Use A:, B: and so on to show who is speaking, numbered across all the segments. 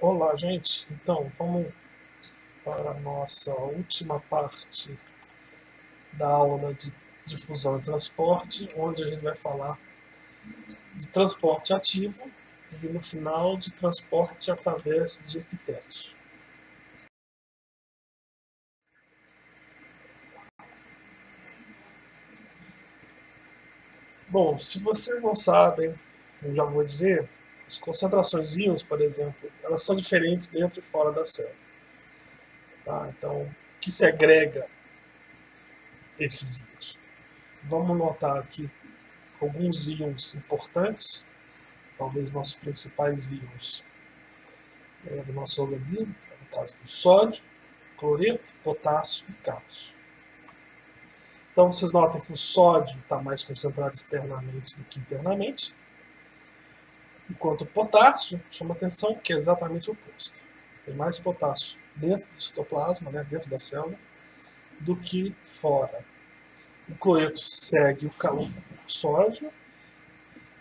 A: Olá, gente. Então, vamos para a nossa última parte da aula de difusão e transporte, onde a gente vai falar de transporte ativo e, no final, de transporte através de epitélios. Bom, se vocês não sabem, eu já vou dizer, as concentrações íons, por exemplo, elas são diferentes dentro e fora da célula. Tá? Então, o que segrega esses íons? Vamos notar aqui alguns íons importantes, talvez nossos principais íons do nosso organismo, no caso do sódio, cloreto, potássio e cálcio. Então vocês notam que o sódio está mais concentrado externamente do que internamente, enquanto o potássio chama atenção que é exatamente o oposto. Tem mais potássio dentro do citoplasma, né, dentro da célula, do que fora. O cloreto segue o sódio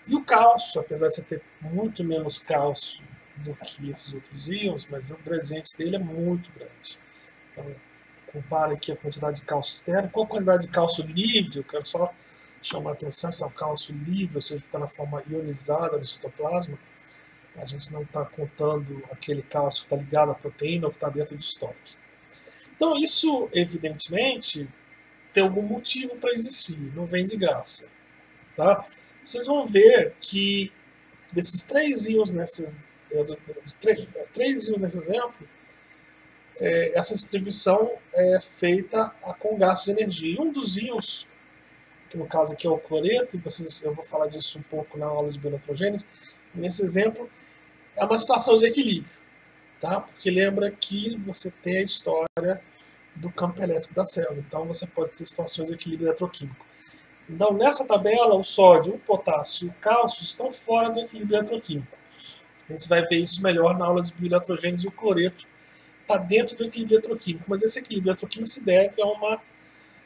A: e o cálcio, apesar de você ter muito menos cálcio do que esses outros íons, mas o gradiente dele é muito grande. Então, compara aqui a quantidade de cálcio externo com a quantidade de cálcio livre. Eu quero só chamar a atenção, esse é o cálcio livre, ou seja, que está na forma ionizada do citoplasma. A gente não está contando aquele cálcio que está ligado à proteína ou que está dentro do estoque. Então, isso, evidentemente, tem algum motivo para existir, não vem de graça. Tá? Vocês vão ver que desses três íons três íons nesse exemplo, essa distribuição é feita com gasto de energia. E um dos íons, que no caso aqui é o cloreto, eu vou falar disso um pouco na aula de bioeletrogênese, nesse exemplo, é uma situação de equilíbrio. Tá? Porque lembra que você tem a história do campo elétrico da célula. Então você pode ter situações de equilíbrio eletroquímico. Então, nessa tabela, o sódio, o potássio e o cálcio estão fora do equilíbrio eletroquímico. A gente vai ver isso melhor na aula de bioeletrogênese e o cloreto está dentro do equilíbrio eletroquímico, mas esse equilíbrio eletroquímico se deve a uma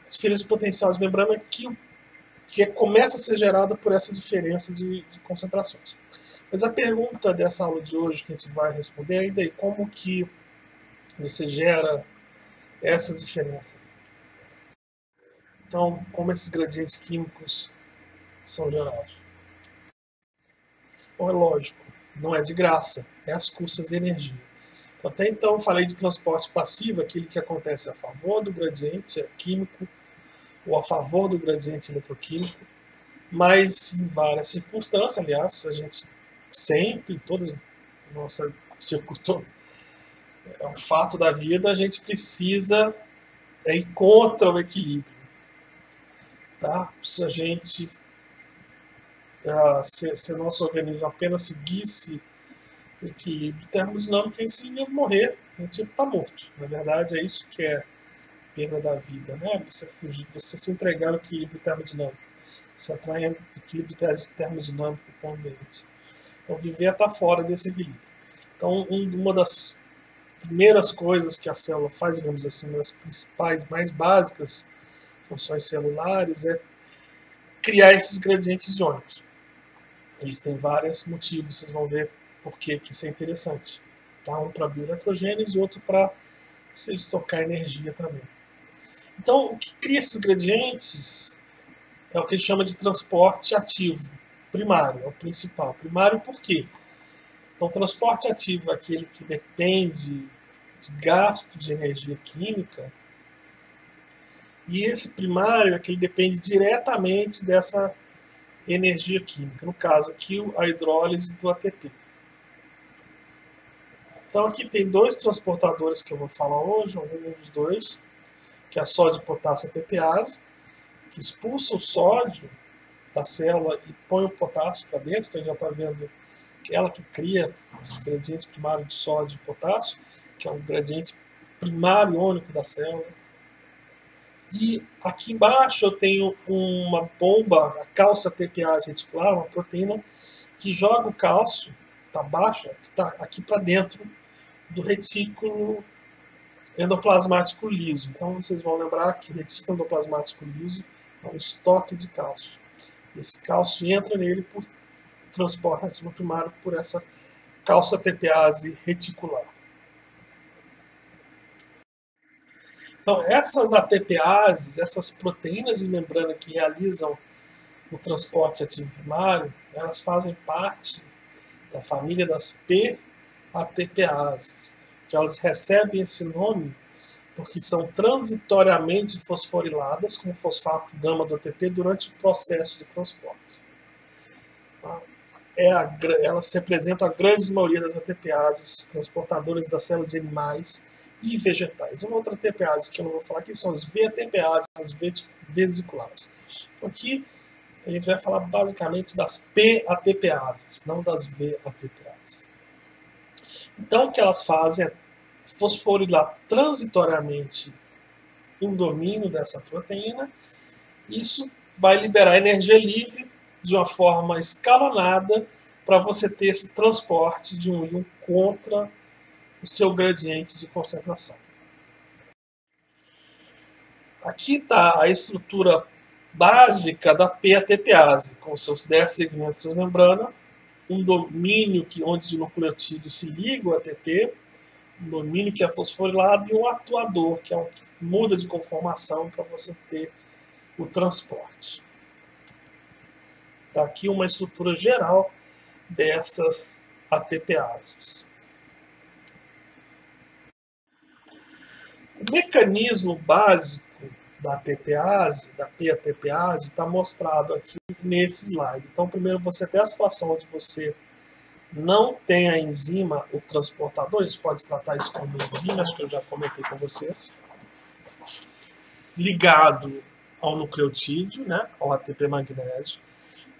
A: diferença de potencial de membrana que começa a ser gerada por essa diferença de concentrações. Mas a pergunta dessa aula de hoje que a gente vai responder é: e daí, como que você gera essas diferenças? Então, como esses gradientes químicos são gerados? Bom, é lógico, não é de graça, é às custas de energia. Até então falei de transporte passivo, aquele que acontece a favor do gradiente químico ou a favor do gradiente eletroquímico, mas em várias circunstâncias, aliás, a gente sempre, toda nossa circuito, é um fato da vida, a gente precisa ir contra o equilíbrio. Tá? Se a gente, se nosso organismo apenas seguisse o equilíbrio termodinâmico, a gente ia morrer, a gente ia estar morto. Na verdade, é isso que é perda da vida, né? Você fugir, você se entregar ao equilíbrio termodinâmico, você atrai o equilíbrio termodinâmico com o ambiente. Então, viver está fora desse equilíbrio. Então, uma das primeiras coisas que a célula faz, digamos assim, uma das principais, mais básicas funções celulares é criar esses gradientes iônicos. Eles têm vários motivos, vocês vão ver por que isso é interessante. Tá? Um para bioeletrogênese e outro para se estocar energia também. Então, o que cria esses gradientes é o que a gente chama de transporte ativo primário, é o principal. Primário por quê? Então, transporte ativo é aquele que depende de gasto de energia química, e esse primário é que ele depende diretamente dessa energia química, no caso aqui a hidrólise do ATP. Então aqui tem dois transportadores que eu vou falar hoje, um dos dois, que é a sódio potássio ATPase, que expulsa o sódio da célula e põe o potássio para dentro. Então a gente já está vendo que ela que cria esse gradiente primário de sódio e potássio, que é o gradiente primário iônico da célula. E aqui embaixo eu tenho uma bomba, a cálcio ATPase reticular, uma proteína que joga o cálcio, está abaixo, que está aqui para dentro do retículo endoplasmático liso. Então vocês vão lembrar que o retículo endoplasmático liso é um estoque de cálcio. Esse cálcio entra nele por transporte ativo primário por essa calça-ATPase reticular. Então, essas ATPases, essas proteínas de membrana que realizam o transporte ativo primário, elas fazem parte da família das P-ATPases, que elas recebem esse nome porque são transitoriamente fosforiladas com fosfato gama do ATP durante o processo de transporte. Elas representam a grande maioria das ATPases transportadoras das células de animais e vegetais. Uma outra ATPase que eu não vou falar aqui são as VATPases, as vesiculares. Aqui a gente vai falar basicamente das P-ATPases, não das VATPases. Então o que elas fazem é fosforilar transitoriamente um domínio dessa proteína. Isso vai liberar energia livre de uma forma escalonada para você ter esse transporte de um íon contra o seu gradiente de concentração. Aqui está a estrutura básica da P-ATPase, com seus 10 segmentos transmembrana, um domínio onde o nucleotídeo se liga ao ATP, um domínio que é fosforilado e um atuador, que é o que muda de conformação para você ter o transporte. Está aqui uma estrutura geral dessas ATPases. O mecanismo básico da ATPase, da P-ATPase, está mostrado aqui nesse slide. Então, primeiro você tem a situação onde você não tem a enzima, o transportador, a gente pode tratar isso como enzima, acho que eu já comentei com vocês, ligado ao nucleotídeo, né, ao ATP magnésio.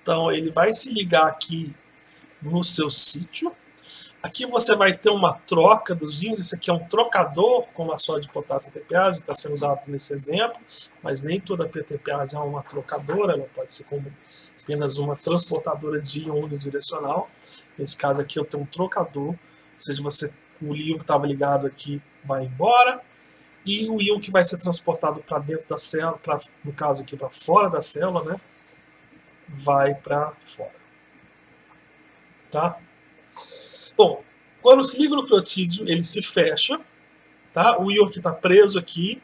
A: Então ele vai se ligar aqui no seu sítio. Aqui você vai ter uma troca dos íons, esse aqui é um trocador, como a sódio de potássio ATPase, que está sendo usado nesse exemplo, mas nem toda a ATPase é uma trocadora, ela pode ser como apenas uma transportadora de íon unidirecional. Nesse caso aqui eu tenho um trocador, ou seja, o íon que estava ligado aqui vai embora, e o íon que vai ser transportado para dentro da célula, no caso aqui para fora da célula, né, vai para fora. Tá? Bom, quando se liga o nucleotídeo, ele se fecha, tá? O íon que está preso aqui,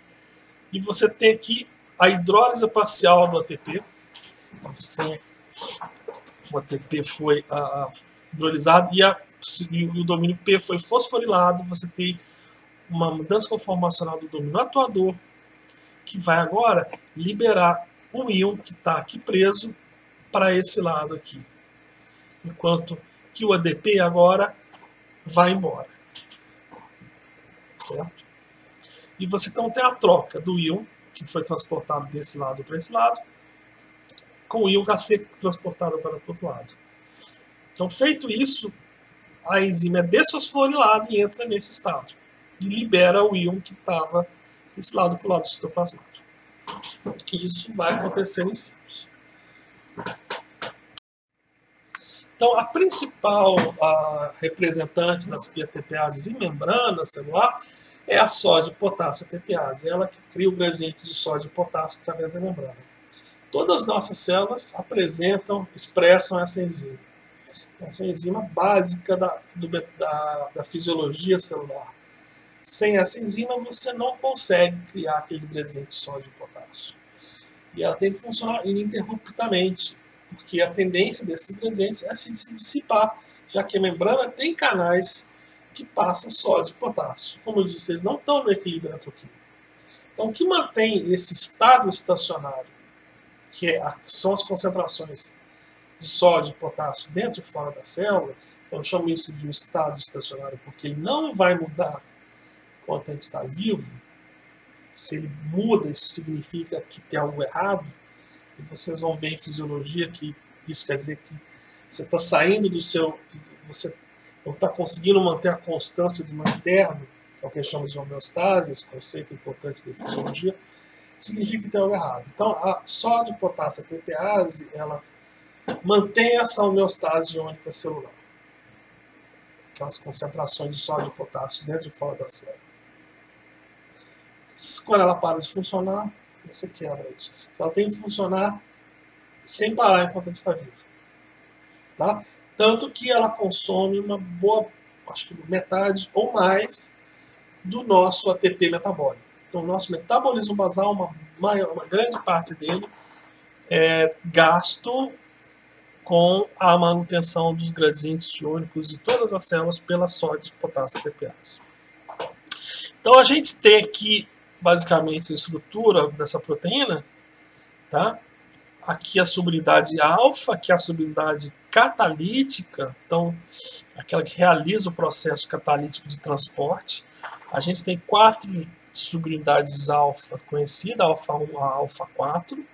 A: e você tem aqui a hidrólise parcial do ATP. Então você tem o ATP foi hidrolisado e o domínio P foi fosforilado. Você tem uma mudança conformacional do domínio atuador, que vai agora liberar o íon que está aqui preso para esse lado aqui. Enquanto que o ADP agora vai embora. Certo? E você então tem a troca do íon, que foi transportado desse lado para esse lado, com o íon a ser transportado para o outro lado. Então, feito isso, a enzima é desfosforilada e entra nesse estado. E libera o íon que estava desse lado para o lado do citoplasmático. Isso vai acontecer em ciclos. Então, a principal representante das ATPases em membrana celular é a sódio potássio ATPase, ela que cria o gradiente de sódio e potássio através da membrana. Todas as nossas células expressam essa enzima básica da fisiologia celular. Sem essa enzima, você não consegue criar aqueles gradientes de sódio e potássio. E ela tem que funcionar ininterruptamente, porque a tendência desses ingredientes é se dissipar, já que a membrana tem canais que passam sódio e potássio. Como eu disse, eles não estão no equilíbrio eletroquímico. Então, o que mantém esse estado estacionário, são as concentrações de sódio e potássio dentro e fora da célula, então eu chamo isso de um estado estacionário, porque ele não vai mudar enquanto a gente está vivo. Se ele muda, isso significa que tem algo errado. E vocês vão ver em fisiologia que isso quer dizer que você está saindo do seu... Você não está conseguindo manter a constância do meu interno, que é o que a gente chama de homeostase, esse conceito importante da fisiologia, significa que tem algo errado. Então, a sódio potássio ATPase, ela mantém essa homeostase iônica celular. Aquelas concentrações de sódio e potássio dentro e fora da célula. Quando ela para de funcionar, você quebra isso. Então ela tem que funcionar sem parar enquanto a gente está vivo. Tá? Tanto que ela consome uma boa, acho que metade ou mais do nosso ATP metabólico. Então, o nosso metabolismo basal, uma grande parte dele é gasto com a manutenção dos gradientes iônicos de todas as células pela sódio, potássio e ATPase. Então, a gente tem aqui, basicamente, a estrutura dessa proteína, tá? Aqui a subunidade alfa, aqui a subunidade catalítica, então aquela que realiza o processo catalítico de transporte. A gente tem 4 subunidades alfa conhecidas, alfa 1 a alfa 4,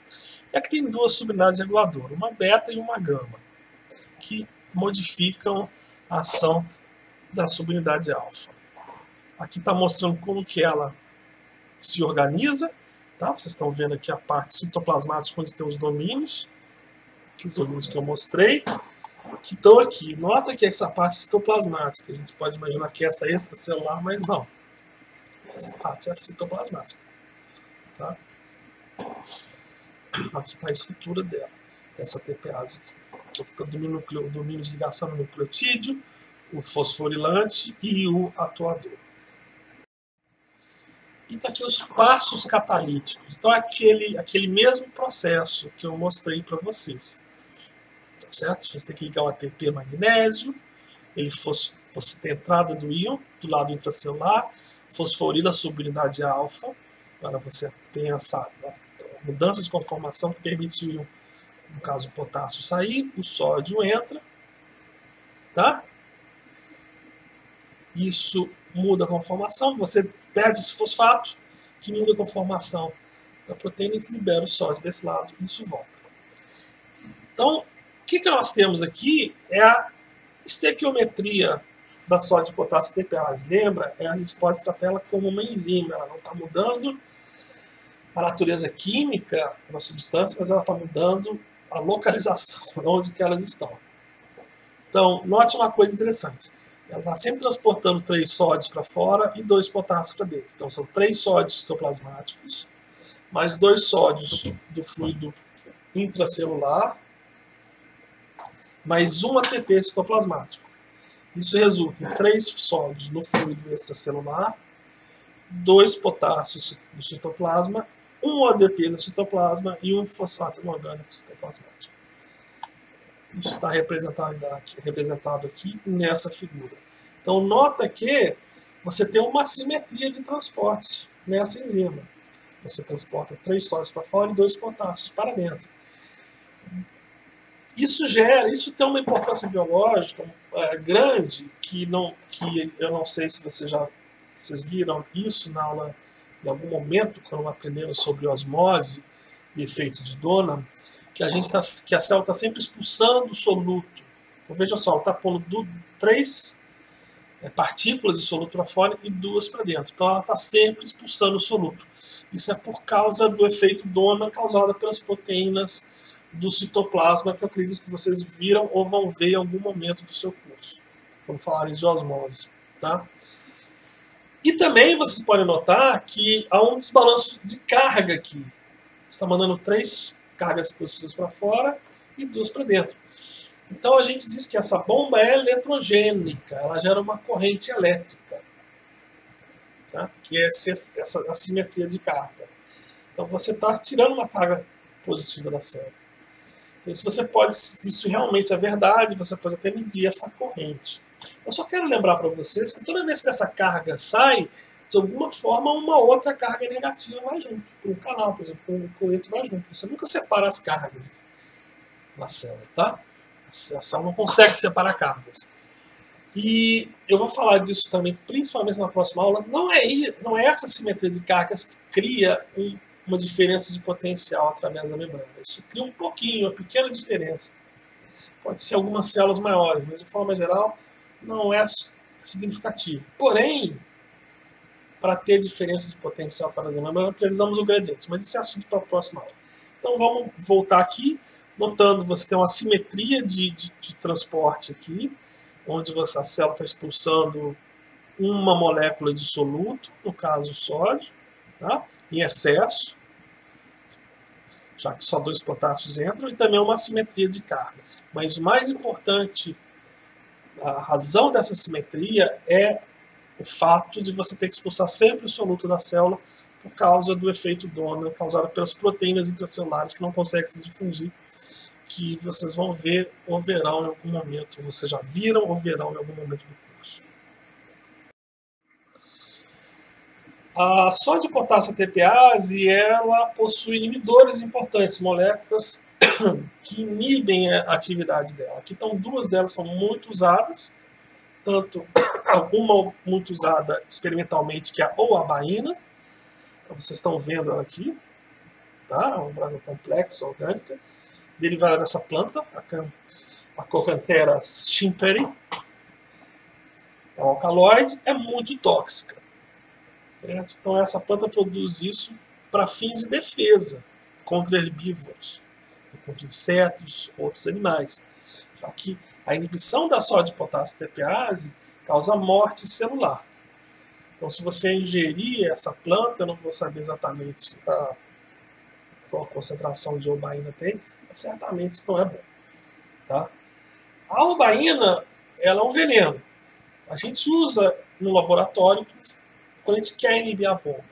A: e aqui tem 2 subunidades reguladoras, uma beta e uma gama, que modificam a ação da subunidade alfa. Aqui está mostrando como que ela se organiza. Tá? Vocês estão vendo aqui a parte citoplasmática, onde tem os domínios, os domínios que eu mostrei, que estão aqui. Nota que essa parte citoplasmática, a gente pode imaginar que essa é extracelular, mas não. Essa parte é a citoplasmática. Tá? Aqui está a estrutura dela, dessa TPase aqui. O domínio de ligação no nucleotídeo, o fosforilante e o atuador. E tá aqui os passos catalíticos. Então, aquele mesmo processo que eu mostrei para vocês. Tá certo? Você tem que ligar o ATP magnésio, você tem a entrada do íon do lado intracelular, fosforila a subunidade alfa. Agora você tem essa mudança de conformação que permite o íon, no caso o potássio, sair, o sódio entra. Tá? Isso muda a conformação, você perde esse fosfato, que muda a conformação da proteína e libera o sódio desse lado, e isso volta. Então, o que nós temos aqui é a estequiometria da sódio, potássio e ATPase. Lembra? A gente pode tratar ela como uma enzima, ela não está mudando a natureza química da substância, mas ela está mudando a localização, onde que elas estão. Então, note uma coisa interessante. Ela está sempre transportando 3 sódios para fora e 2 potássios para dentro. Então, são 3 sódios citoplasmáticos, mais 2 sódios do fluido intracelular, mais 1 ATP citoplasmático. Isso resulta em 3 sódios no fluido extracelular, 2 potássios no citoplasma, 1 ADP no citoplasma e 1 fosfato inorgânico citoplasmático. Isso está representado aqui nessa figura. Então, nota que você tem uma assimetria de transporte nessa enzima. Você transporta 3 sódios para fora e 2 potássios para dentro. Isso tem uma importância biológica grande, que eu não sei se vocês viram isso na aula em algum momento, quando aprenderam sobre osmose e efeito de Donan, que a célula está sempre expulsando soluto. Então veja só, ela está pondo 3 partículas de soluto para fora e 2 para dentro. Então ela está sempre expulsando o soluto. Isso é por causa do efeito Donan causado pelas proteínas do citoplasma, que eu acredito que vocês viram ou vão ver em algum momento do seu curso, quando falarem de osmose. Tá? E também vocês podem notar que há um desbalanço de carga aqui. Está mandando 3 cargas positivas para fora e 2 para dentro. Então a gente diz que essa bomba é eletrogênica, ela gera uma corrente elétrica, tá? Que é essa assimetria de carga. Então você está tirando uma carga positiva da célula. Então isso realmente é verdade, você pode até medir essa corrente. Eu só quero lembrar para vocês que toda vez que essa carga sai, de alguma forma uma outra carga negativa vai junto. Por um canal, por exemplo, um coleto vai junto. Você nunca separa as cargas na célula, tá? A célula não consegue separar cargas. E eu vou falar disso também, principalmente na próxima aula. Não é essa simetria de cargas que cria uma diferença de potencial através da membrana. Isso cria um pouquinho, uma pequena diferença. Pode ser algumas células maiores, mas de forma geral não é significativo. Porém, para ter diferença de potencial através da membrana, precisamos do gradiente, mas esse é assunto para a próxima aula. Então vamos voltar aqui, notando você tem uma simetria de transporte aqui, onde a célula está expulsando uma molécula de soluto, no caso o sódio, tá? Em excesso, já que só 2 potássios entram, e também uma assimetria de carga. Mas o mais importante A razão dessa simetria é o fato de você ter que expulsar sempre o soluto da célula por causa do efeito Donan causado pelas proteínas intracelulares que não conseguem se difundir, que vocês vão ver ou verão em algum momento, vocês já viram ou verão em algum momento do curso. A sódio potássio ATPase, ela possui inibidores importantes, moléculas que inibem a atividade dela. Aqui estão duas delas, são muito usadas, tanto uma muito usada experimentalmente, que é a ouabaína, então vocês estão vendo ela aqui, tá? Uma droga complexa, orgânica, derivada dessa planta, a Cocanthera schimperi. É um alcaloide, é muito tóxica. Certo? Então essa planta produz isso para fins de defesa contra herbívoros, contra insetos, outros animais. Já que a inibição da sódio potássio ATPase causa morte celular. Então se você ingerir essa planta, eu não vou saber exatamente qual concentração de ouabaína tem, mas certamente não é bom. Tá? A ouabaína, ela é um veneno. A gente usa no laboratório quando a gente quer inibir a bomba.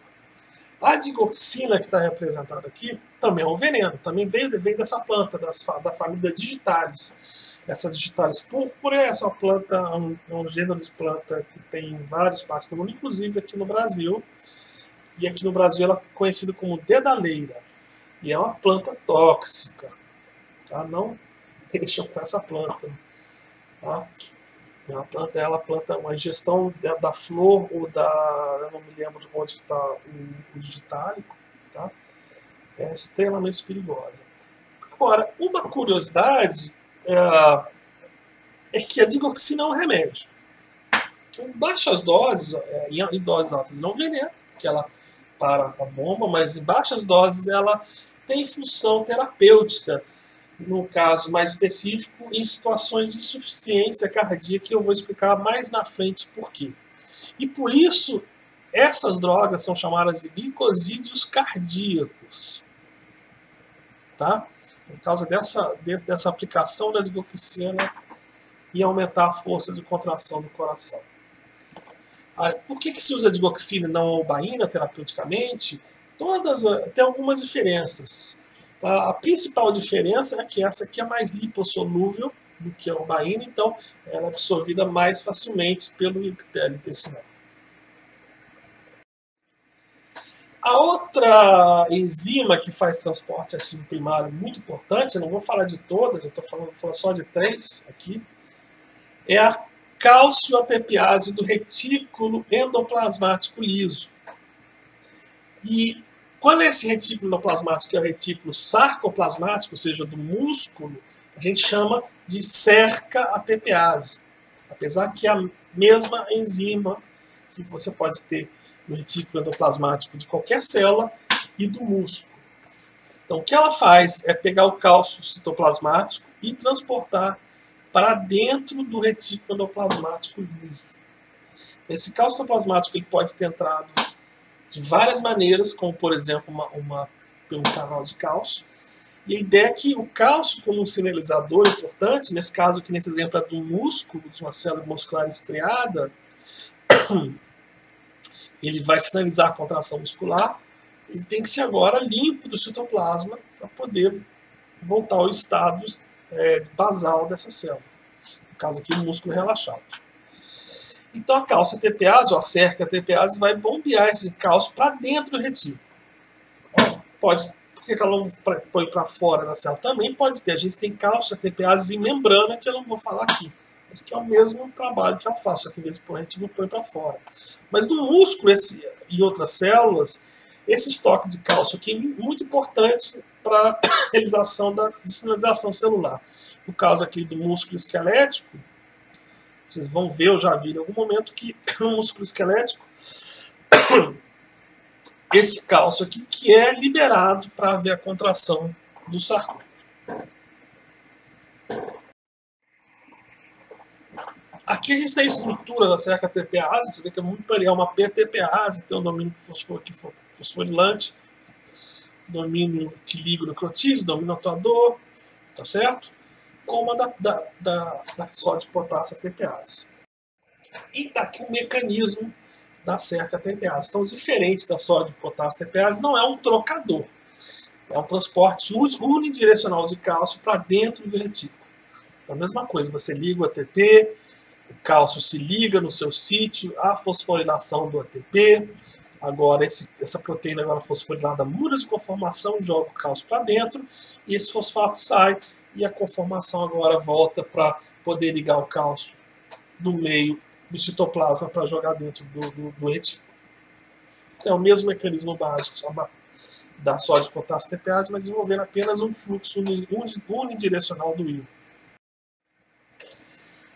A: A digoxina, que está representada aqui, também é um veneno. Também veio dessa planta, da família Digitalis. Essa Digitalis purpura é uma planta, um gênero de planta que tem em várias partes do mundo, inclusive aqui no Brasil. E aqui no Brasil ela é conhecida como dedaleira. E é uma planta tóxica. Tá? Não deixam com essa planta. Tá? Ela planta uma ingestão da flor ou eu não me lembro onde está o digitálico, tá? É extremamente perigosa. Agora, uma curiosidade é que a digoxina é um remédio. Em baixas doses, em doses altas não veneno, porque ela para a bomba, mas em baixas doses ela tem função terapêutica, no caso mais específico, em situações de insuficiência cardíaca, que eu vou explicar mais na frente por quê. E por isso, essas drogas são chamadas de glicosídeos cardíacos. Tá? Por causa dessa aplicação da digoxina e aumentar a força de contração do coração. Por que se usa digoxina e não a ouabaína terapeuticamente? Tem algumas diferenças. A principal diferença é que essa aqui é mais lipossolúvel do que a ouabaína, então ela é absorvida mais facilmente pelo epitélio intestinal. A outra enzima que faz transporte ativo primário muito importante, eu não vou falar de todas, eu estou falando só de 3 aqui, é a cálcio ATPase do retículo endoplasmático liso. E quando esse retículo endoplasmático é o retículo sarcoplasmático, ou seja, do músculo, a gente chama de cerca ATPase. Apesar que é a mesma enzima que você pode ter no retículo endoplasmático de qualquer célula e do músculo. Então o que ela faz é pegar o cálcio citoplasmático e transportar para dentro do retículo endoplasmático liso. Esse cálcio citoplasmático ele pode ter entrado de várias maneiras, como por exemplo pelo canal de cálcio. E a ideia é que o cálcio, como um sinalizador importante, nesse caso aqui, nesse exemplo é do músculo, de uma célula muscular estriada, ele vai sinalizar a contração muscular, ele tem que ser agora limpo do citoplasma para poder voltar ao estado basal dessa célula. No caso aqui, o músculo relaxado. Então a cálcio ATPase, ou a cerca ATPase, vai bombear esse cálcio para dentro do retículo. Por que ela não põe para fora da célula? Também pode ter. A gente tem cálcio ATPase em membrana, que eu não vou falar aqui. Mas que é o mesmo trabalho que eu faço. Aqui, em vez de pôr, a gente não põe para fora. Mas no músculo e outras células, esse estoque de cálcio aqui é muito importante para a realização de sinalização celular. No caso aqui do músculo esquelético, vocês vão ver, eu já vi em algum momento, que no músculo esquelético, esse cálcio aqui que é liberado para haver a contração do sarcômero. Aqui a gente tem a estrutura da cerca ATPase, você vê que é muito parecido, é uma PTPase, tem um domínio fosforilante, domínio que liga o necrotídeo, domínio atuador, tá certo? como a da sódio potássio ATPase. E está aqui o mecanismo da cerca ATPase. Então, diferente da sódio potássio ATPase, não é um trocador. É um transporte unidirecional de cálcio para dentro do retículo. Então, a mesma coisa, você liga o ATP, o cálcio se liga no seu sítio, a fosforilação do ATP. Agora, essa proteína agora fosforilada muda de conformação, joga o cálcio para dentro, e esse fosfato sai, e a conformação agora volta para poder ligar o cálcio do meio do citoplasma para jogar dentro do retículo. É o mesmo mecanismo básico da sódio potássio ATPase, mas desenvolvendo apenas um fluxo unidirecional do íon.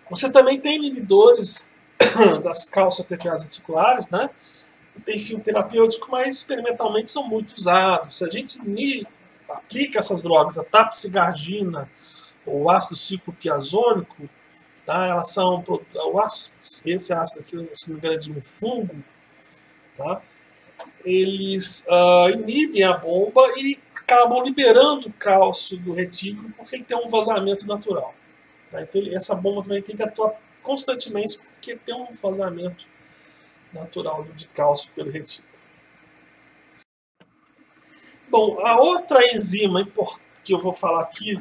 A: Você também tem inibidores das cálcio-ATPase reticulares, né? Não tem fim terapêutico, mas experimentalmente são muito usados. Se a gente aplica essas drogas, a tapsigargina ou ácido ciclopiazônico, tá? Elas são esse ácido aqui, se não me engano, é de um fungo, tá? Eles inibem a bomba e acabam liberando o cálcio do retículo porque ele tem um vazamento natural. Tá? Então essa bomba também tem que atuar constantemente porque tem um vazamento natural de cálcio pelo retículo. Bom, a outra enzima que eu vou falar aqui,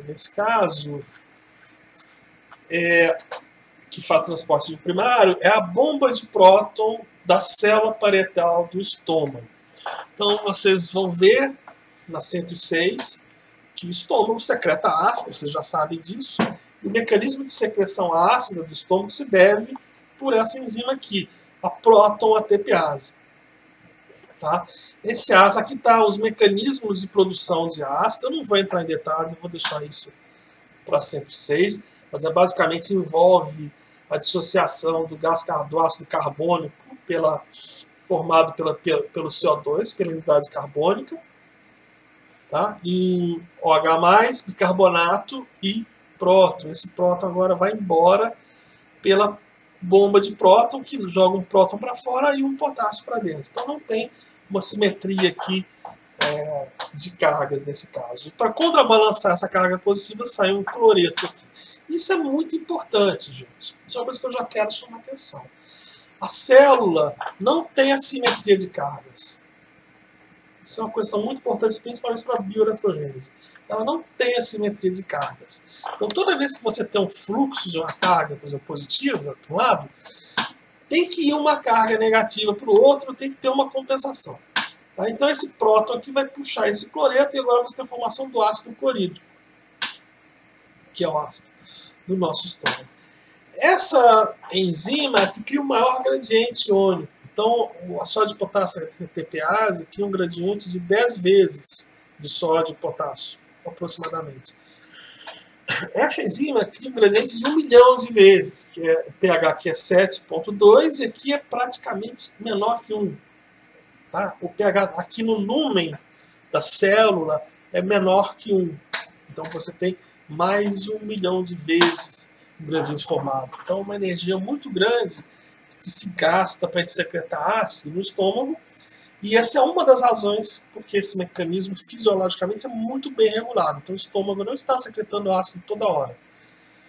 A: nesse caso, que faz transporte de primário, é a bomba de próton da célula parietal do estômago. Então vocês vão ver na 106 que o estômago secreta ácido, vocês já sabem disso, e o mecanismo de secreção ácida do estômago se deve por essa enzima aqui, a próton ATPase. Tá? Esse ácido, aqui está os mecanismos de produção de ácido, eu não vou entrar em detalhes, eu vou deixar isso para 106, mas basicamente envolve a dissociação do ácido carbônico formado pelo CO2, pela unidade carbônica, tá? Em OH+, bicarbonato e próton. Esse próton agora vai embora pela bomba de próton, que joga um próton para fora e um potássio para dentro. Então não tem uma simetria aqui de cargas nesse caso. Para contrabalançar essa carga positiva, sai um cloreto aqui. Isso é muito importante, gente. Isso é uma coisa que eu já quero chamar a atenção. A célula não tem assimetria de cargas. Isso é uma questão muito importante, principalmente para a bioeletrogênese. Ela não tem assimetria de cargas. Então, toda vez que você tem um fluxo de uma carga, por exemplo, positiva, para um lado, tem que ir uma carga negativa para o outro, tem que ter uma compensação. Tá? Então, esse próton aqui vai puxar esse cloreto e agora você tem a formação do ácido clorídrico, que é o ácido do nosso estômago. Essa enzima é que cria o maior gradiente iônico. Então, a sódio potássio ATPase cria um gradiente de 10 vezes de sódio e potássio, aproximadamente. Essa enzima cria um gradiente de 1 milhão de vezes, que é, o pH aqui é 7,2 e aqui é praticamente menor que 1. Tá? O pH aqui no lúmen da célula é menor que 1. Então você tem mais de 1 milhão de vezes o gradiente formado. Então uma energia muito grande que se gasta para secretar ácido no estômago. E essa é uma das razões porque esse mecanismo fisiologicamente é muito bem regulado. Então o estômago não está secretando ácido toda hora.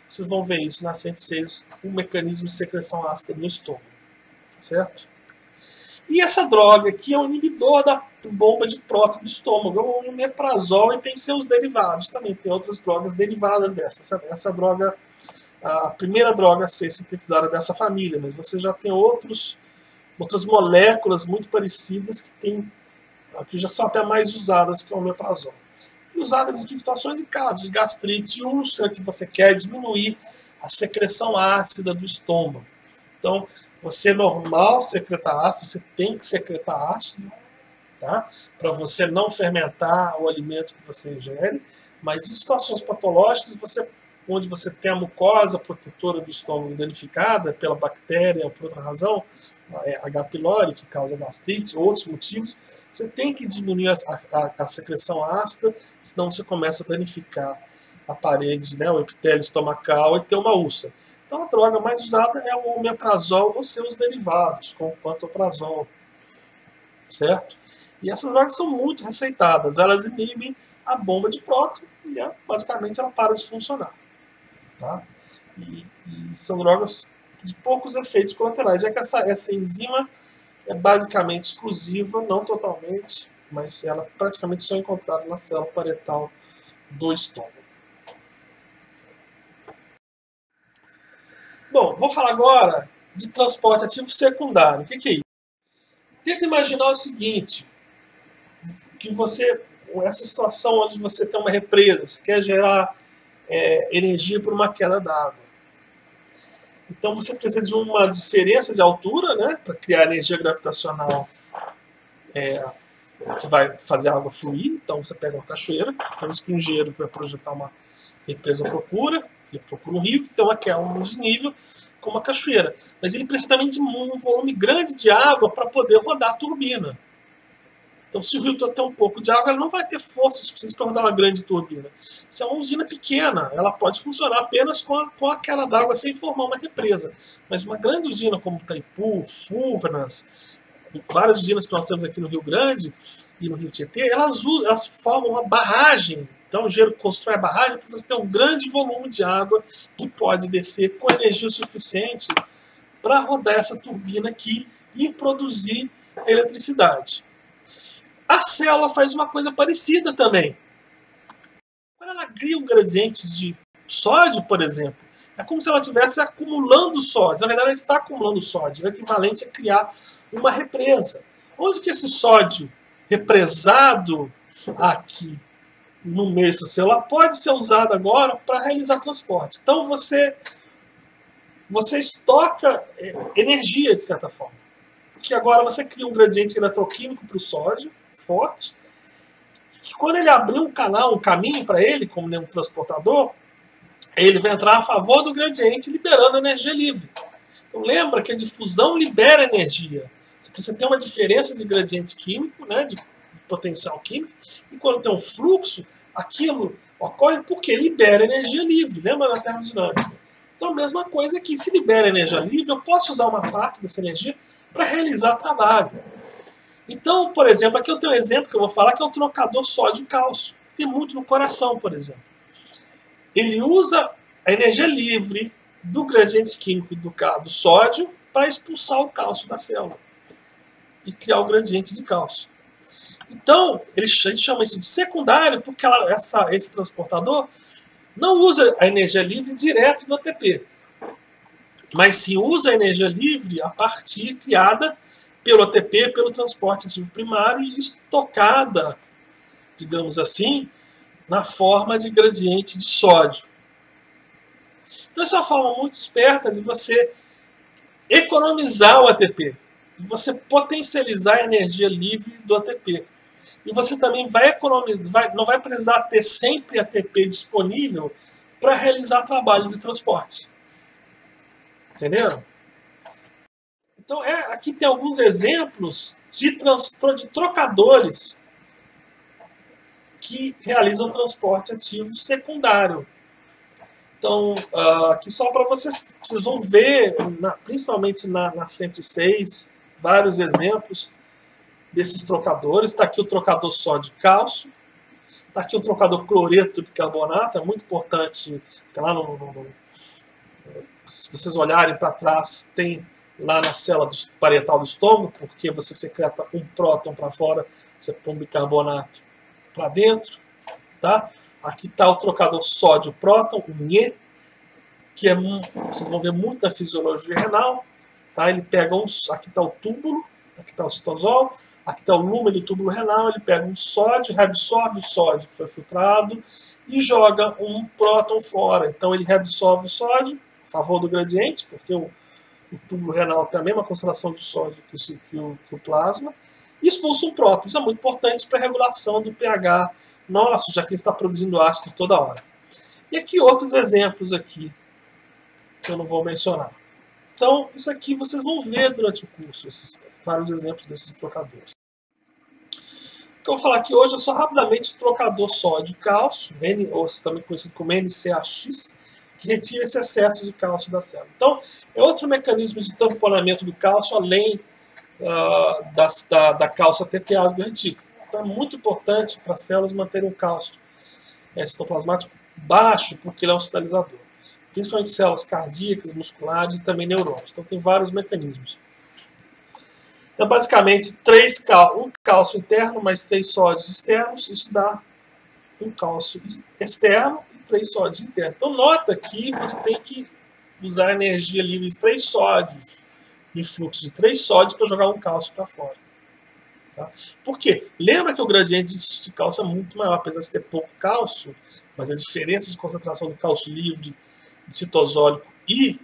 A: Vocês vão ver isso na 106, o mecanismo de secreção ácida no estômago. Certo? E essa droga aqui é um inibidor da bomba de próton do estômago, é o omeprazol e tem seus derivados também. Tem outras drogas derivadas dessa. Essa droga, a primeira droga a ser sintetizada dessa família, mas você já tem outras moléculas muito parecidas que já são até mais usadas que o omeprazol. E usadas em situações de caso de gastrite e úlcera, que você quer diminuir a secreção ácida do estômago. Então, você é normal secretar ácido, você tem que secretar ácido, tá? Para você não fermentar o alimento que você ingere, mas em situações patológicas, onde você tem a mucosa protetora do estômago danificada pela bactéria ou por outra razão, H. pylori, que causa gastrite, outros motivos, você tem que diminuir a secreção ácida, senão você começa a danificar a parede, né, o epitélio estomacal e ter uma úlcera. Então a droga mais usada é o omeprazol ou seus derivados, como o pantoprazol, certo? E essas drogas são muito receitadas, elas inibem a bomba de próton e basicamente ela para de funcionar. Tá? E são drogas de poucos efeitos colaterais, já que essa enzima é basicamente exclusiva, não totalmente, mas ela praticamente só é encontrada na célula parietal do estômago. Bom, vou falar agora de transporte ativo secundário. O que é isso? Tenta imaginar o seguinte, que essa situação onde você tem uma represa, você quer gerar energia por uma queda d'água. Então você precisa de uma diferença de altura, né, para criar energia gravitacional que vai fazer a água fluir. Então você pega uma cachoeira, então isso com um gelo que vai projetar uma represa ele procura um rio, então aqui é um desnível com uma cachoeira. Mas ele precisa também de um volume grande de água para poder rodar a turbina. Então, se o rio tem um pouco de água, ela não vai ter força suficiente para rodar uma grande turbina. Se é uma usina pequena, ela pode funcionar apenas com a queda d'água sem formar uma represa. Mas uma grande usina como Itaipu, Furnas, várias usinas que nós temos aqui no Rio Grande e no Rio Tietê, elas formam uma barragem. Então, o engenheiro constrói a barragem para você ter um grande volume de água que pode descer com energia suficiente para rodar essa turbina aqui e produzir eletricidade. A célula faz uma coisa parecida também. Quando ela cria um gradiente de sódio, por exemplo, é como se ela estivesse acumulando sódio. Na verdade, ela está acumulando sódio. O equivalente a criar uma represa. Onde que esse sódio represado aqui no meio extracelular pode ser usado agora para realizar transporte. Então você estoca energia, de certa forma. Porque agora você cria um gradiente eletroquímico para o sódio, forte, que quando ele abrir um caminho para ele, como um transportador, ele vai entrar a favor do gradiente, liberando energia livre. Então lembra que a difusão libera energia. Você precisa ter uma diferença de gradiente químico, né, de potencial químico, e quando tem um fluxo, aquilo ocorre porque libera energia livre. Lembra da termodinâmica? Então a mesma coisa aqui, se libera energia livre, eu posso usar uma parte dessa energia para realizar trabalho. Então, por exemplo, aqui eu tenho um exemplo que eu vou falar que é o trocador sódio-cálcio. Tem muito no coração, por exemplo. Ele usa a energia livre do gradiente químico do sódio para expulsar o cálcio da célula e criar o gradiente de cálcio. Então, a gente chama isso de secundário porque esse transportador não usa a energia livre direto do ATP, mas sim usa a energia livre a partir criada pelo ATP, pelo transporte ativo primário e estocada, digamos assim, na forma de gradiente de sódio. Então essa é uma forma muito esperta de você economizar o ATP, de você potencializar a energia livre do ATP. E você também vai economizar, não vai precisar ter sempre ATP disponível para realizar trabalho de transporte. Entenderam? Então, aqui tem alguns exemplos de trocadores que realizam transporte ativo secundário. Então, aqui só para vocês vão ver, principalmente na 106, vários exemplos desses trocadores. Está aqui o trocador sódio-cálcio. Está aqui o trocador cloreto de bicarbonato, é muito importante. Tá lá se vocês olharem para trás, tem lá na célula parietal do estômago, porque você secreta um próton para fora, você põe um bicarbonato para dentro. Tá? Aqui está o trocador sódio-próton, o NE, que vocês vão ver muito na fisiologia renal. Tá? Ele pega aqui está o túbulo, aqui está o citosol, aqui está o lumen do túbulo renal, ele pega um sódio, reabsorve o sódio que foi filtrado e joga um próton fora. Então ele reabsorve o sódio a favor do gradiente, porque o túbulo renal tem a mesma concentração de sódio que o plasma, e expulsa um próton. Isso é muito importante para a regulação do pH nosso, já que ele está produzindo ácido toda hora. E aqui outros exemplos aqui, que eu não vou mencionar. Então, isso aqui vocês vão ver durante o curso, vários exemplos desses trocadores. O que eu vou falar aqui hoje é só rapidamente o trocador sódio-cálcio, ou também conhecido como NCAX, que retira esse excesso de cálcio da célula. Então, é outro mecanismo de tamponamento do cálcio, além da cálcio ATPase do retículo. Então, é muito importante para as células manterem o cálcio citoplasmático baixo, porque ele é um sinalizador. Principalmente células cardíacas, musculares e também neurônios. Então tem vários mecanismos. Então, basicamente, um cálcio interno mais 3 sódios externos, isso dá um cálcio externo e 3 sódios internos. Então, nota que você tem que usar energia livre de 3 sódios, de fluxo de 3 sódios para jogar um cálcio para fora. Tá? Por quê? Lembra que o gradiente de cálcio é muito maior, apesar de ter pouco cálcio, mas a diferença de concentração do cálcio livre, de citosólico e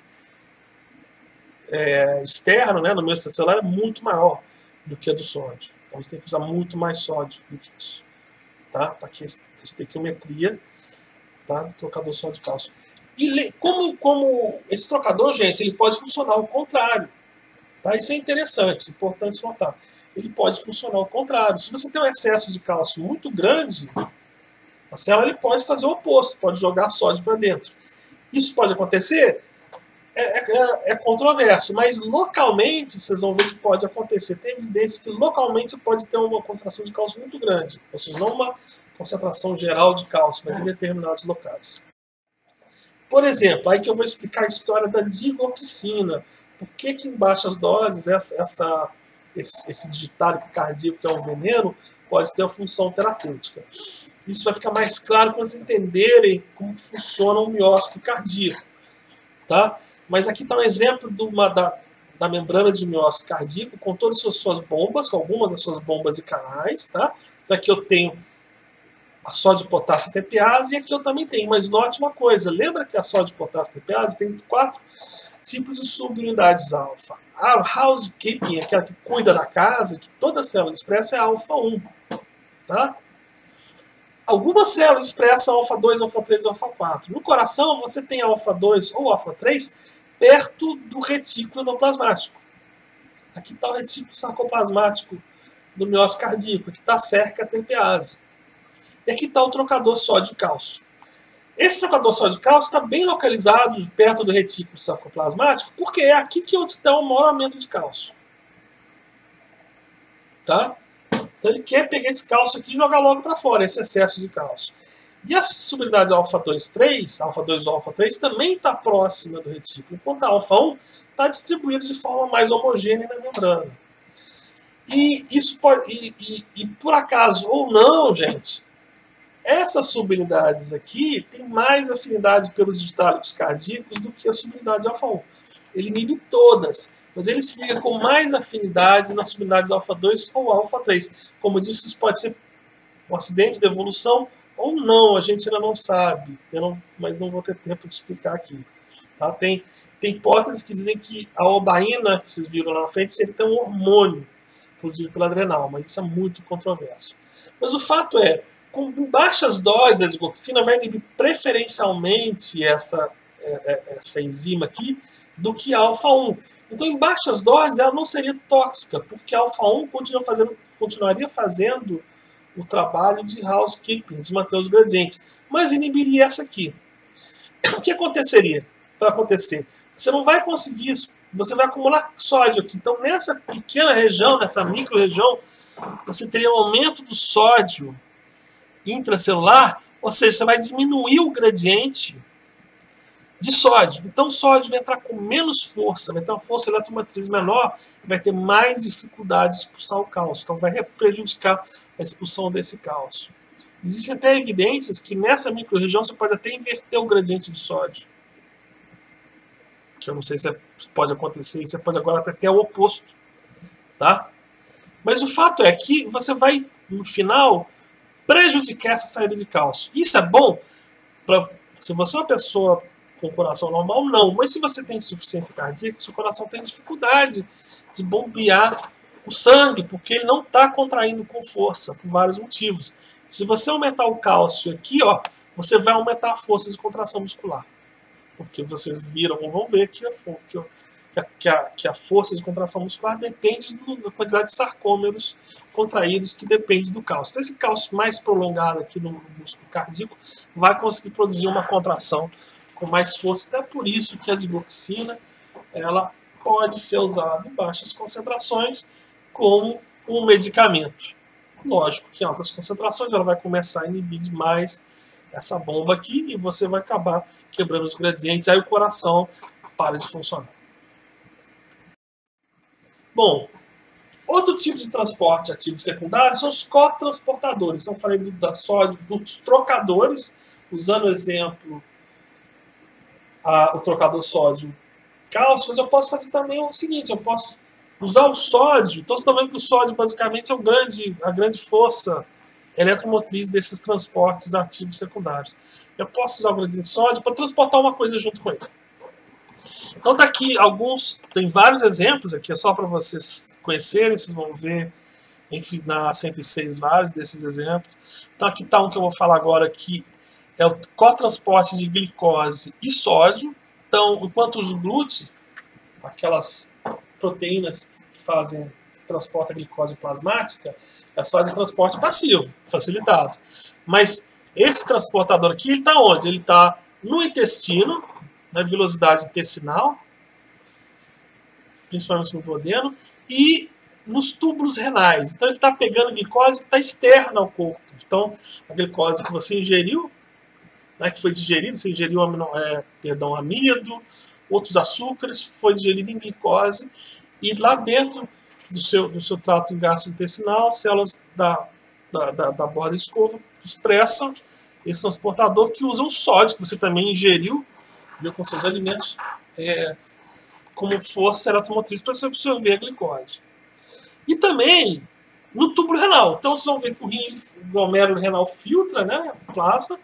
A: externo, né, no meio extracelular, é muito maior do que a do sódio. Então você tem que usar muito mais sódio do que isso. Tá? Aqui a estequiometria, tá, do trocador sódio-cálcio. E como esse trocador, gente, ele pode funcionar ao contrário. Tá? Isso é interessante, importante notar. Ele pode funcionar ao contrário. Se você tem um excesso de cálcio muito grande, a célula ele pode fazer o oposto, pode jogar sódio para dentro. Isso pode acontecer? É controverso, mas localmente vocês vão ver que pode acontecer. Tem evidência que localmente você pode ter uma concentração de cálcio muito grande, ou seja, não uma concentração geral de cálcio, mas em determinados locais. Por exemplo, aí que eu vou explicar a história da digoxina. Por que em baixas doses esse digitálico cardíaco, que é um veneno, pode ter uma função terapêutica. Isso vai ficar mais claro quando vocês entenderem como funciona o miócito cardíaco. Tá? Mas aqui está um exemplo da membrana de miócito cardíaco com todas as suas bombas, com algumas das suas bombas e canais. Tá? Então aqui eu tenho a sódio potássio TPase e aqui eu também tenho. Mas note uma coisa, lembra que a sódio potássio TPase tem 4 tipos de subunidades alfa. A housekeeping, aquela que cuida da casa, que toda célula expressa, é alfa 1. Tá? Algumas células expressam alfa 2, alfa 3, alfa 4. No coração, você tem alfa 2 ou alfa 3 perto do retículo endoplasmático. Aqui está o retículo sarcoplasmático do miócito cardíaco. Aqui está a cerca TPase. E aqui está o trocador sódio-cálcio. Esse trocador sódio-cálcio está bem localizado perto do retículo sarcoplasmático, porque é aqui que está o maior aumento de cálcio. Tá? Então ele quer pegar esse cálcio aqui e jogar logo para fora, esse excesso de cálcio. E a subunidade alfa 2, 3, alfa 2 ou alfa 3 também está próxima do retículo, enquanto a alfa 1 está distribuída de forma mais homogênea na membrana. E isso pode, e por acaso ou não, gente, essas subunidades aqui têm mais afinidade pelos digitálicos cardíacos do que a subunidade alfa 1. Ele inibe todas, mas ele se liga com mais afinidade nas subunidades alfa 2 ou alfa 3. Como eu disse, isso pode ser um acidente de evolução ou não, a gente ainda não sabe, mas não vou ter tempo de explicar aqui. Tá? Tem hipóteses que dizem que a obaína, que vocês viram lá na frente, seria um hormônio produzido pela adrenal, mas isso é muito controverso. Mas o fato é, com baixas doses, a digoxina vai inibir preferencialmente essa enzima aqui do que a alfa 1. Então, em baixas doses, ela não seria tóxica, porque a alfa 1 continuaria fazendo o trabalho de housekeeping, de manter os gradientes, mas inibiria essa aqui. O que aconteceria? Vai acontecer. Você não vai conseguir, você vai acumular sódio aqui. Então, nessa pequena região, nessa micro-região, você teria um aumento do sódio intracelular, ou seja, você vai diminuir o gradiente de sódio. Então o sódio vai entrar com menos força, vai ter uma força eletromotriz menor, vai ter mais dificuldade de expulsar o cálcio. Então vai prejudicar a expulsão desse cálcio. Existem até evidências que nessa micro-região você pode até inverter o gradiente de sódio. Que eu não sei se pode acontecer, você pode agora até ter o oposto. Tá? Mas o fato é que você vai, no final, prejudicar essa saída de cálcio. Isso é bom se você é uma pessoa com coração normal, não. Mas se você tem insuficiência cardíaca, seu coração tem dificuldade de bombear o sangue, porque ele não está contraindo com força, por vários motivos. Se você aumentar o cálcio aqui, ó, você vai aumentar a força de contração muscular. Porque vocês viram ou vão ver que a força de contração muscular depende da quantidade de sarcômeros contraídos, que depende do cálcio. Então, esse cálcio mais prolongado aqui no músculo cardíaco vai conseguir produzir uma contração com mais força. Até por isso que a digoxina ela pode ser usada em baixas concentrações como um medicamento. Lógico que em altas concentrações ela vai começar a inibir mais essa bomba aqui e você vai acabar quebrando os gradientes, aí o coração para de funcionar. Bom, outro tipo de transporte ativo secundário são os cotransportadores. Então, eu falei da sódio, dos trocadores, usando o exemplo o trocador sódio-cálcio, mas eu posso fazer também o seguinte, eu posso usar o sódio. Então, você está vendo que o sódio basicamente é a grande força eletromotriz desses transportes ativos secundários. Eu posso usar o gradiente sódio para transportar uma coisa junto com ele. Então tá aqui tem vários exemplos aqui, é só para vocês conhecerem, vocês vão ver na 106 vários desses exemplos. Então aqui está um que eu vou falar agora, que é o cotransporte de glicose e sódio. Então, enquanto os GLUT, aquelas proteínas que transportam a glicose plasmática, elas fazem transporte passivo, facilitado. Mas esse transportador aqui, ele está onde? Ele está no intestino, na velocidade intestinal, principalmente no duodeno, e nos túbulos renais. Então ele está pegando glicose que está externa ao corpo. Então a glicose que você ingeriu, né, que foi digerido, você ingeriu amido, outros açúcares, foi digerido em glicose, e lá dentro do seu trato gastrointestinal, células da borda da escova expressam esse transportador que usa o sódio, que você também ingeriu com seus alimentos, como força eletromotriz para você absorver a glicose. E também no túbulo renal. Então vocês vão ver que o glomérulo renal filtra, né, o plasma,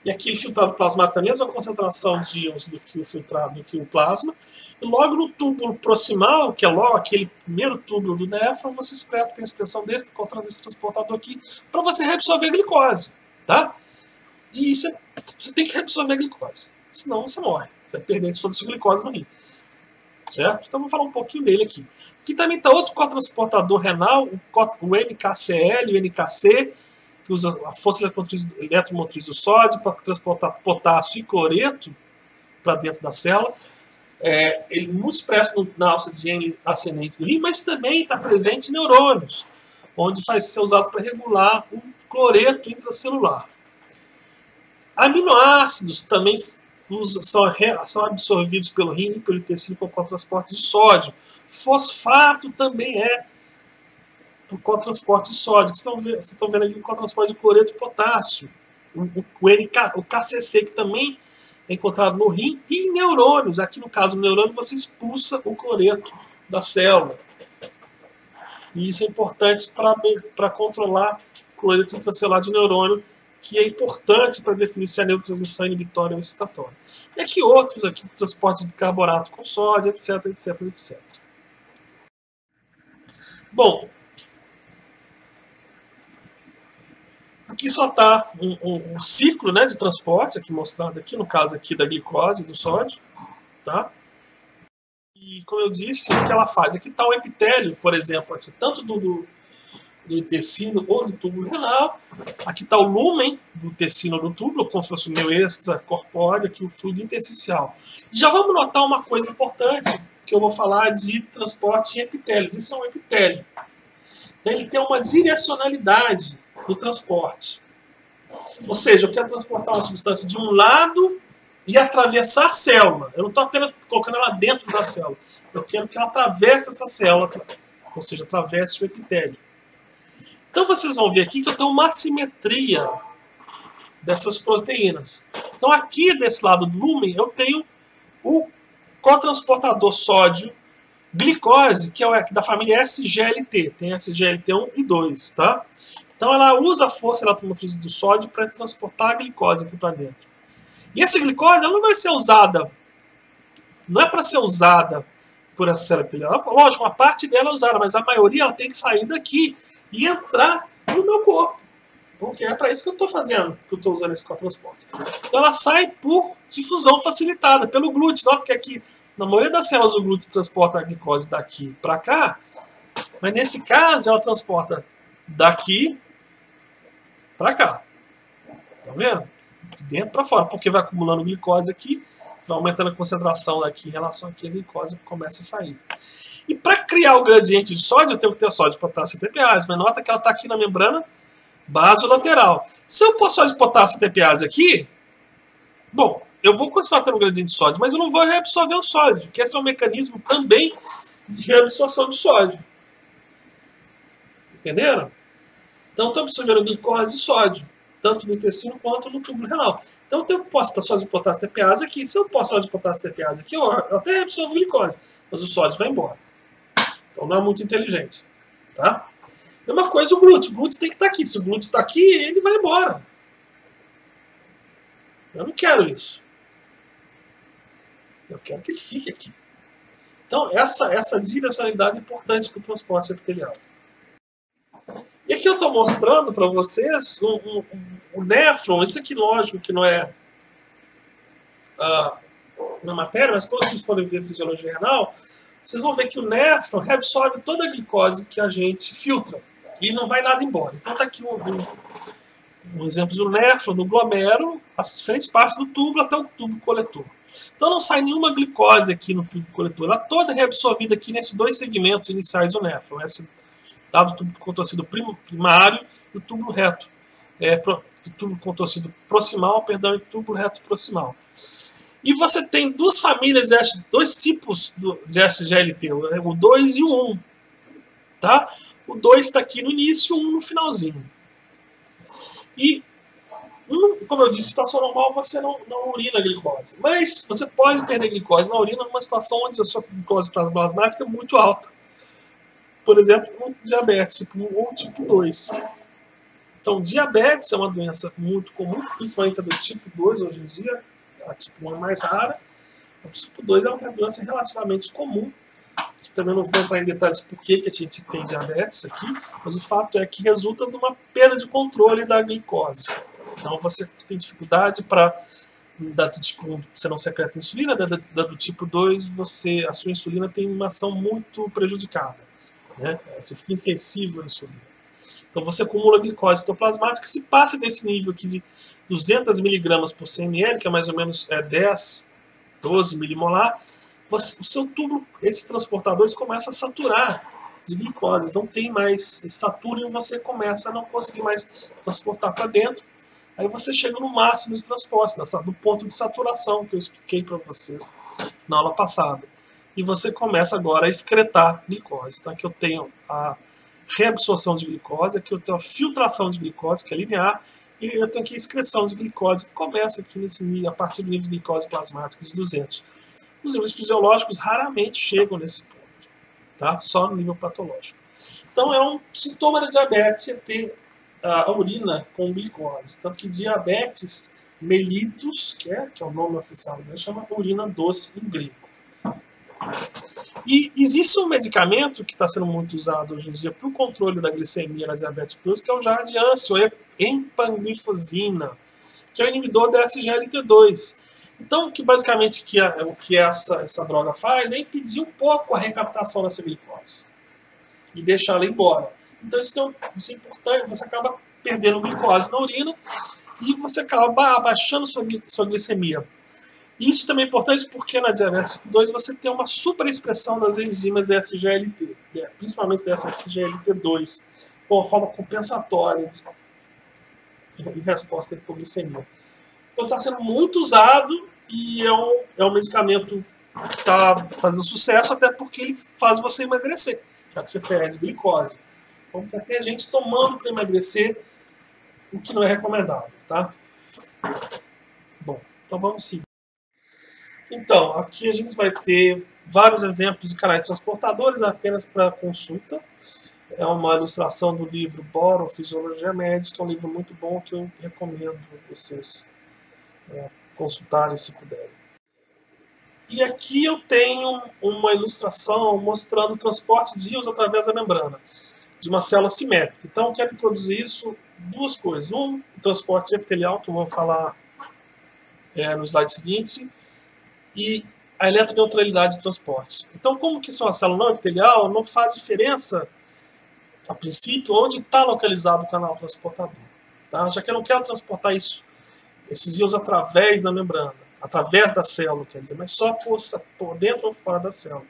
A: e aquele filtrado plasmático tem a mesma concentração de íons do que o plasma. E logo no túbulo proximal, que é logo aquele primeiro túbulo do néfron, você tem a expressão desse transportador aqui, para você reabsorver a glicose. Tá? E você tem que reabsorver a glicose. Senão você morre. Você vai perder toda a sua glicose no rim. Certo? Então vamos falar um pouquinho dele aqui. Aqui também está outro cotransportador renal, o NKCl, o NKC, que usa a força eletromotriz do sódio para transportar potássio e cloreto para dentro da célula. Ele é muito expresso na alça de gene ascendente do rim, mas também está presente em neurônios, onde vai ser usado para regular o cloreto intracelular. Aminoácidos também são absorvidos pelo rim e pelo intestino com o transporte de sódio. Fosfato também por transporte de sódio. Vocês estão vendo aqui o transporte de cloreto e potássio. O KCC, que também é encontrado no rim e em neurônios. Aqui no caso do neurônio, você expulsa o cloreto da célula. E isso é importante para controlar o cloreto intracelular de neurônio, que é importante para definir se a neurotransmissão é inibitória ou excitatória. E aqui outros, transporte de bicarbonato com sódio, etc, etc, etc. Bom, aqui só está um ciclo, né, de transporte, aqui mostrado aqui, no caso aqui da glicose, do sódio. Tá? E como eu disse, o que ela faz? Aqui está o epitélio, por exemplo, pode ser tanto do intestino ou do túbulo renal. Aqui está o lúmen do intestino ou do túbulo, como se fosse o meio extracorpóreo, aqui o fluido intersticial. E já vamos notar uma coisa importante, que eu vou falar de transporte em epitélios. Isso é um epitélio. Então ele tem uma direcionalidade no transporte. Ou seja, eu quero transportar uma substância de um lado e atravessar a célula. Eu não estou apenas colocando ela dentro da célula. Eu quero que ela atravesse essa célula, ou seja, atravesse o epitélio. Então vocês vão ver aqui que eu tenho uma assimetria dessas proteínas. Então aqui desse lado do lúmen eu tenho o cotransportador sódio-glicose, que é da família SGLT. Tem SGLT1 e 2, tá? Então ela usa a força eletromotriz do sódio para transportar a glicose aqui para dentro. E essa glicose ela não vai ser usada, não é para ser usada por essa célula epitelial. Lógico, uma parte dela é usada, mas a maioria ela tem que sair daqui e entrar no meu corpo. Porque é para isso que eu estou fazendo, que eu estou usando esse cotransporte. Então ela sai por difusão facilitada, pelo glúteo. Nota que aqui, na maioria das células, o glúteo transporta a glicose daqui para cá, mas nesse caso ela transporta daqui para cá. Tá vendo? De dentro para fora, porque vai acumulando glicose aqui, vai aumentando a concentração daqui em relação aqui, a glicose começa a sair. E para criar o gradiente de sódio, eu tenho que ter sódio, potássio e TPase, mas nota que ela está aqui na membrana basolateral. Se eu pôr sódio de potássio e TPase aqui, bom, eu vou continuar tendo um gradiente de sódio, mas eu não vou reabsorver o sódio, que esse é um mecanismo também de reabsorção de sódio. Entenderam? Então eu estou absorvendo glicose e sódio, tanto no intestino quanto no túbulo renal. Então eu posso estar sódio de potássio e TPase aqui. Se eu posso sódio de potássio e TPase aqui, eu até reabsorvo glicose, mas o sódio vai embora. Então não é muito inteligente. Tá? Mesma coisa o glúteo. O glúteo tem que estar aqui. Se o glúteo está aqui, ele vai embora. Eu não quero isso. Eu quero que ele fique aqui. Então, essa direcionalidade é importante para o transporte epitelial. E aqui eu estou mostrando para vocês o néfron. Isso aqui, lógico, que não é na matéria, mas quando vocês forem ver a fisiologia renal, vocês vão ver que o néfron reabsorve toda a glicose que a gente filtra. E não vai nada embora. Então está aqui um exemplo do néfron, no glomero, as diferentes partes do túbulo até o tubo coletor. Então não sai nenhuma glicose aqui no tubo coletor. Ela toda é reabsorvida aqui nesses dois segmentos iniciais do néfron. Esse dado tubo contorcido primário e o túbulo reto. Túbulo contorcido proximal, perdão, e túbulo reto proximal. E você tem duas famílias, dois tipos de SGLT, o 2 e o 1. Tá? O 2 está aqui no início e o 1 no finalzinho. E, como eu disse, em situação normal você não urina glicose. Mas você pode perder glicose na urina numa situação onde a sua glicose plasmática é muito alta. Por exemplo, com diabetes tipo 1 ou tipo 2. Então, diabetes é uma doença muito comum, principalmente a do tipo 2 hoje em dia. A tipo 1 é mais rara. O tipo 2 é uma doença relativamente comum. Que também não vou entrar em detalhes por que a gente tem diabetes aqui, mas o fato é que resulta de uma perda de controle da glicose. Então você tem dificuldade para, da do tipo 1 você não secreta insulina, da do tipo 2 a sua insulina tem uma ação muito prejudicada. Né? Você fica insensível à insulina. Então você acumula glicose citoplasmática, se passa desse nível aqui de 200 mg por 100 ml, que é mais ou menos 10, 12 milimolar, o seu túbulo, esses transportadores começam a saturar de glicose, não tem mais, eles saturam e você começa a não conseguir mais transportar para dentro. Aí você chega no máximo de transporte, no ponto de saturação que eu expliquei para vocês na aula passada. E você começa agora a excretar glicose. Então aqui eu tenho a reabsorção de glicose, aqui eu tenho a filtração de glicose, que é linear, e eu tenho aqui a excreção de glicose, que começa aqui nesse nível, a partir do nível de glicose plasmática de 200. Os níveis fisiológicos raramente chegam nesse ponto, tá? Só no nível patológico. Então é um sintoma da diabetes ter a urina com glicose. Tanto que diabetes mellitus, que é o nome oficial, né, chama urina doce em grego. E existe um medicamento que está sendo muito usado hoje em dia para o controle da glicemia na diabetes plus, que é o Jardiance, ou empaglifosina, que é o inibidor da SGLT2. Então, que basicamente o que essa droga faz é impedir um pouco a recaptação dessa glicose e deixar ela embora. Então, isso é importante, você acaba perdendo glicose na urina e você acaba abaixando sua glicemia. Isso também é importante porque na diabetes tipo 2 você tem uma superexpressão das enzimas SGLT, principalmente dessa SGLT2, de uma forma compensatória em resposta à hipoglicemia. Então está sendo muito usado e é um medicamento que está fazendo sucesso, até porque ele faz você emagrecer, já que você perde glicose. Então tem até gente tomando para emagrecer, o que não é recomendável, tá? Bom, então vamos seguir. Então, aqui a gente vai ter vários exemplos de canais transportadores apenas para consulta. É uma ilustração do livro Boron, Fisiologia Médica, um livro muito bom que eu recomendo vocês consultarem se puderem. E aqui eu tenho uma ilustração mostrando o transporte de íons através da membrana de uma célula simétrica. Então eu quero introduzir duas coisas. O transporte epitelial, que eu vou falar no slide seguinte, e a eletroneutralidade de transporte. Então, como que uma célula não epitelial, não faz diferença, a princípio, onde está localizado o canal transportador. Tá? Já que eu não quero transportar esses íons através da membrana, através da célula, quer dizer, mas só por dentro ou fora da célula.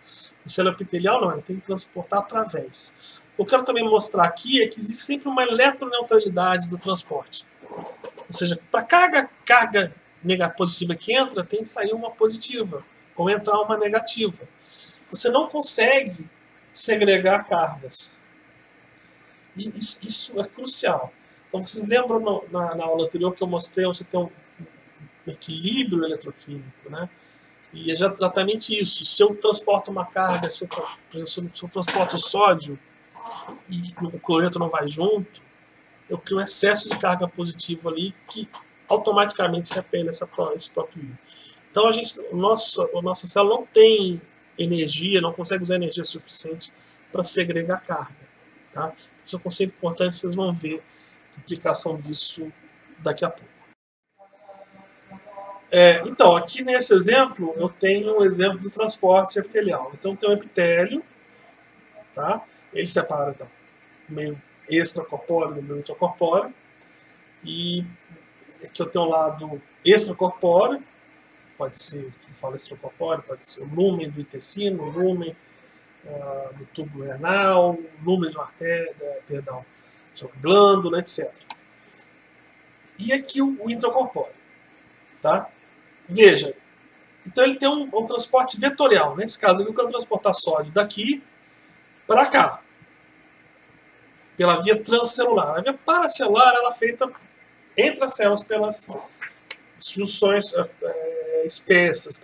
A: A célula epitelial não, ela tem que transportar através. eu quero também mostrar aqui é que existe sempre uma eletroneutralidade do transporte. Ou seja, para cada carga positiva que entra, tem que sair uma positiva, ou entrar uma negativa. Você não consegue segregar cargas. E isso é crucial. Então, vocês lembram na aula anterior que eu mostrei você tem um equilíbrio eletroquímico, né? E é exatamente isso. Se eu transporto uma carga, por exemplo, se eu transporto sódio e o cloreto não vai junto, eu crio um excesso de carga positiva ali que automaticamente repele esse próprio íon. Então, a nossa célula não tem energia, não consegue usar energia suficiente para segregar carga. Tá? Esse é um conceito importante, vocês vão ver a implicação disso daqui a pouco. Então, aqui nesse exemplo, eu tenho um exemplo do transporte epitelial. Então, tem um epitélio, tá? Ele separa então, o meio extracorpóreo do meio intracorpóreo. E aqui eu tenho um lado extracorpóreo, pode ser, quem fala extracorpóreo, pode ser o lúmen do intestino, o lúmen do túbulo renal, o lúmen de uma artéria, de uma glândula, etc. E aqui o intracorpóreo, tá? Veja, então ele tem um transporte vetorial. Nesse caso, eu quero transportar sódio daqui para cá, pela via transcelular. A via paracelular ela é feita entre as células pelas junções espessas,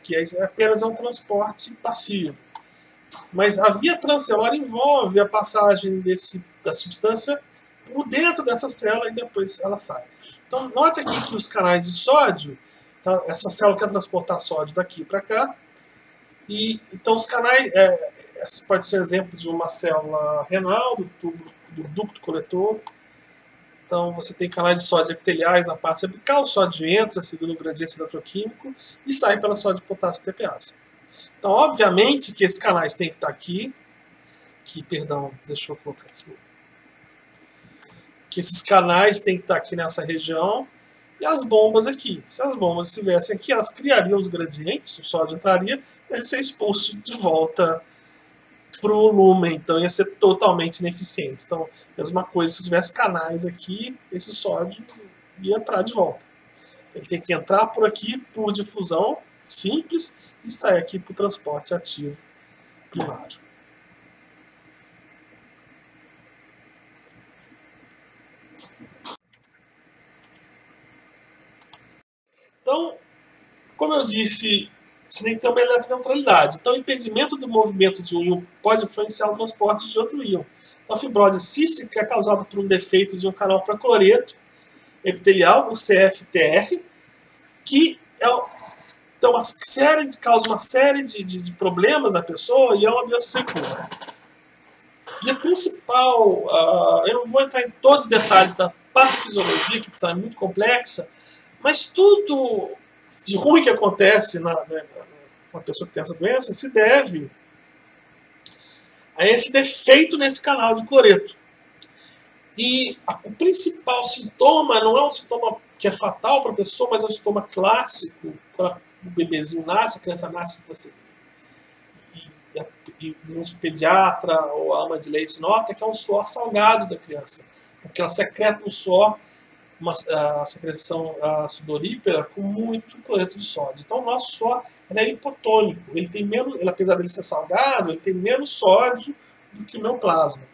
A: que apenas é um transporte passivo. Mas a via transcelular envolve a passagem da substância por dentro dessa célula e depois ela sai. Então, note aqui que os canais de sódio, tá? Essa célula quer transportar sódio daqui para cá. E, então, os canais, pode ser exemplo de uma célula renal, do ducto coletor. Então, você tem canais de sódio epiteliais na parte apical, o sódio entra, segundo o gradiente eletroquímico, e sai pela sódio de potássio TPase. Então, obviamente que esses canais têm que estar aqui, deixa eu colocar aqui, que esses canais têm que estar aqui nessa região, e as bombas aqui. Se as bombas estivessem aqui, elas criariam os gradientes, o sódio entraria, ele ia ser expulso de volta para o lumen, então ia ser totalmente ineficiente. Então, mesma coisa, se tivesse canais aqui, esse sódio ia entrar de volta. Ele tem que entrar por aqui por difusão simples e sair aqui para o transporte ativo primário. Então, como eu disse, você tem que ter uma eletroneutralidade. Então, o impedimento do movimento de um íon pode influenciar o transporte de outro íon. Então, a fibrose cística é causada por um defeito de um canal para cloreto epitelial, o CFTR, que então, causa uma série de problemas na pessoa e é uma doença sem cura. E a principal, eu não vou entrar em todos os detalhes da patofisiologia, que é muito complexa, mas tudo de ruim que acontece na pessoa que tem essa doença se deve a esse defeito nesse canal de cloreto. E o principal sintoma não é um sintoma que é fatal para a pessoa, mas é um sintoma clássico. Quando o bebezinho nasce, a criança nasce, e o pediatra ou a ama de leite nota que é um suor salgado da criança, porque ela secreta no suor a secreção sudorípara com muito cloreto de sódio. Então o nosso suor é hipotônico, ele tem menos, apesar dele ser salgado, ele tem menos sódio do que o meu plasma,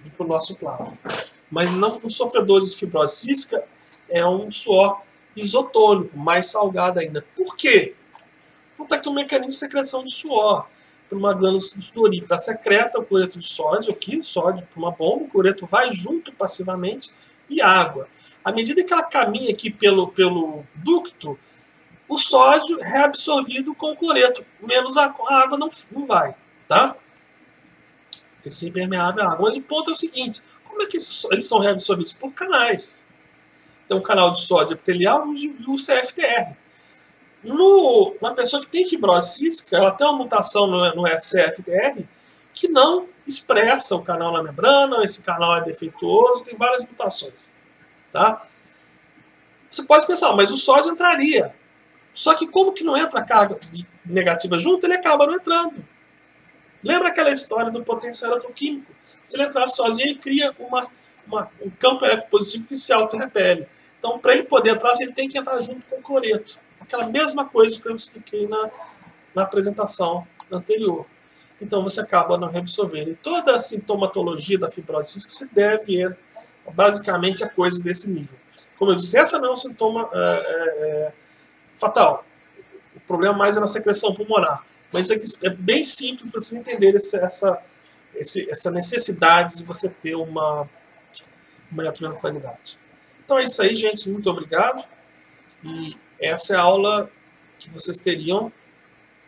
A: do que o nosso plasma. Mas não, nos sofredores de fibrose cística é um suor isotônico, mais salgado ainda. Por quê? Então está aqui um mecanismo de secreção de suor por uma glândula sudorípara. Ela secreta o cloreto de sódio aqui, sódio para uma bomba, o cloreto vai junto passivamente e água. À medida que ela caminha aqui pelo ducto, o sódio é reabsorvido com o cloreto, menos a água não vai, tá? Esse é impermeável à água. Mas o ponto é o seguinte, como é que eles são reabsorvidos? Por canais. Tem um canal de sódio epitelial e o CFTR. Na pessoa que tem fibrose cística, ela tem uma mutação no CFTR que não expressa o canal na membrana, esse canal é defeituoso, tem várias mutações. Tá? Você pode pensar, mas o sódio entraria. Só que como que não entra a carga negativa junto, ele acaba não entrando. Lembra aquela história do potencial eletroquímico? Se ele entrar sozinho, ele cria um campo elétrico positivo que se auto-repele. Então, para ele poder entrar, ele tem que entrar junto com o cloreto. Aquela mesma coisa que eu expliquei na apresentação anterior. Então, você acaba não reabsorvendo. E toda a sintomatologia da fibrose cística se deve basicamente a coisas desse nível. Como eu disse, essa não é um sintoma fatal. O problema mais é na secreção pulmonar. Mas isso aqui é bem simples para vocês entenderem essa necessidade de você ter uma eletroneutronidade. Então é isso aí, gente. Muito obrigado. E essa é a aula que vocês teriam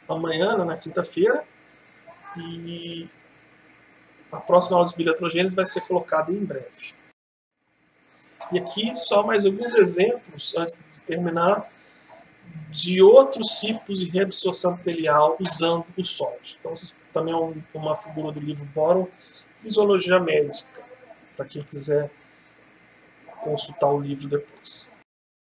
A: amanhã, na quinta-feira. E a próxima aula de bioeletrogênese vai ser colocada em breve. E aqui só mais alguns exemplos, antes de terminar, de outros tipos de reabsorção epitelial usando o sólido. Então, também é uma figura do livro Boron, Fisiologia Médica, para quem quiser consultar o livro depois.